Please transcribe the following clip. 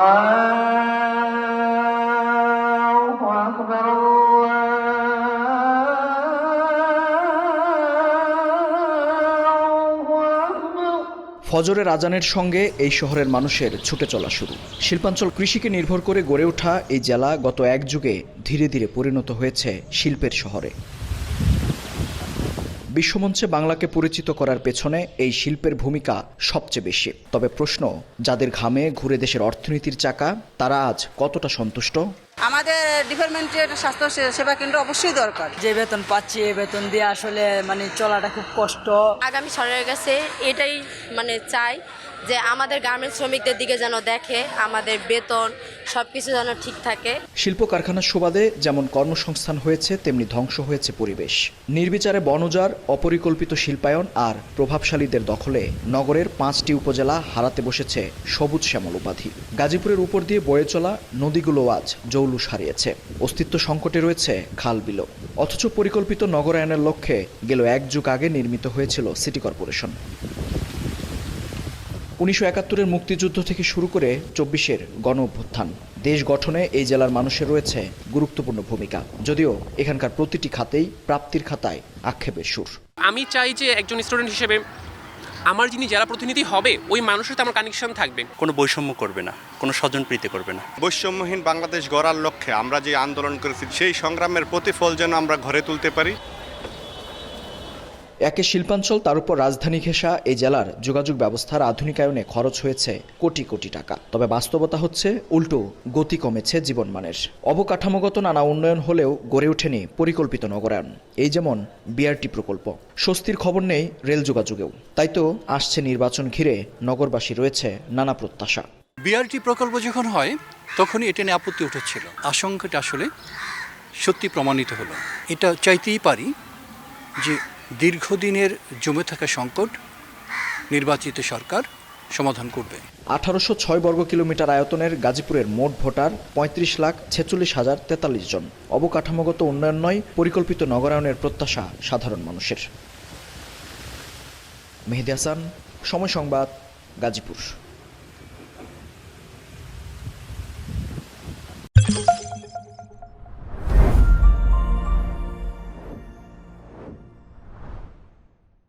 ফজরের আজানের সঙ্গে এই শহরের মানুষের ছুটে চলা শুরু। শিল্পাঞ্চল কৃষিকে নির্ভর করে গড়ে ওঠা এই জেলা গত এক যুগে ধীরে ধীরে পরিণত হয়েছে শিল্পের শহরে। বিশ্বমঞ্চে বাংলাকে পরিচিত করার পেছনে এই শিল্পের ভূমিকা সবচেয়ে বেশি। তবে প্রশ্ন, যাদের ঘামে ঘুরে দেশের অর্থনীতির চাকা, তারা আজ কতটা সন্তুষ্ট? আমাদের ডিপার্টমেন্টের স্বাস্থ্য সেবা কেন্দ্র অবশ্যই দরকার। যে বেতন পাচ্ছি এই বেতন দিয়ে আসলে চলাটা খুব কষ্ট। আগামী সরকারের কাছে এটাই চাই যে আমাদের গার্মেন্টস শ্রমিকদের দিকে যেন দেখে, আমাদের বেতন সবকিছু যেন ঠিক থাকে। শিল্প কারখানার সুবাদে যেমন কর্মসংস্থান হয়েছে, তেমনি ধ্বংস হয়েছে পরিবেশ। নির্বিচারে বনজার অপরিকল্পিত শিল্পায়ন আর প্রভাবশালীদের দখলে নগরের 5টি উপজেলা হারাতে বসেছে সবুজ শ্যামল উপাধি। গাজীপুরের উপর দিয়ে বয়ে চলা নদীগুলো আজ জৌলুস হারিয়েছে। অস্তিত্ব সংকটে রয়েছে খাল বিল। অথচ পরিকল্পিত নগরায়নের লক্ষ্যে গেল এক যুগ আগে নির্মিত হয়েছিল সিটি কর্পোরেশন। 1971-এর মুক্তিযুদ্ধ থেকে শুরু করে 24-এর গণ অভ্যুত্থান, দেশ গঠনে এই জেলার মানুষের রয়েছে গুরুত্বপূর্ণ ভূমিকা। যদিও এখানকার প্রতিটি খাতেই প্রাপ্তির খাতায় আক্ষেপের সুর। আমি চাই যে একজন স্টুডেন্ট হিসেবে আমার যিনি জেলা প্রতিনিধি হবে ওই মানুষের সাথে আমার কানেকশন থাকবে। কোনো বৈষম্য করবে না, কোনো স্বজনপ্রীতি করবে না। বৈষম্যহীন বাংলাদেশ গড়ার লক্ষ্যে আমরা যে আন্দোলন করেছি সেই সংগ্রামের প্রতিফল যেন আমরা ঘরে তুলতে পারি। একে শিল্পাঞ্চল, তার উপর রাজধানী ঘেঁষা এই জেলার যোগাযোগ ব্যবস্থার আধুনিকায়নে খরচ হয়েছে কোটি কোটি টাকা। তবে বাস্তবতা হচ্ছে উল্টো, গতি কমেছে জীবনমানের। অবকাঠামোগত নানা উন্নয়ন হলেও গড়ে ওঠেনি পরিকল্পিত নগরায়ন। এই যেমন বিআরটি প্রকল্প। স্বস্তির খবর নেই রেল যোগাযোগেও। তাই তো আসছে নির্বাচন ঘিরে নগরবাসী রয়েছে নানা প্রত্যাশা। বিআরটি প্রকল্প যখন হয় তখনই এটা নিয়ে আপত্তি উঠেছিল। আশঙ্কাটা আসলে সত্যি প্রমাণিত হলো। এটা চাইতেই পারি যে দীর্ঘদিনের জমে থাকা সংকট নির্বাচিত সরকার সমাধান করবে। 1806 বর্গ কিলোমিটার আয়তনের গাজীপুরের মোট ভোটার 35,46,043 জন। অবকাঠামোগত উন্নয়ন নয়, পরিকল্পিত নগরায়নের প্রত্যাশা সাধারণ মানুষের। মেহেদী হাসান, সময় সংবাদ, গাজীপুর।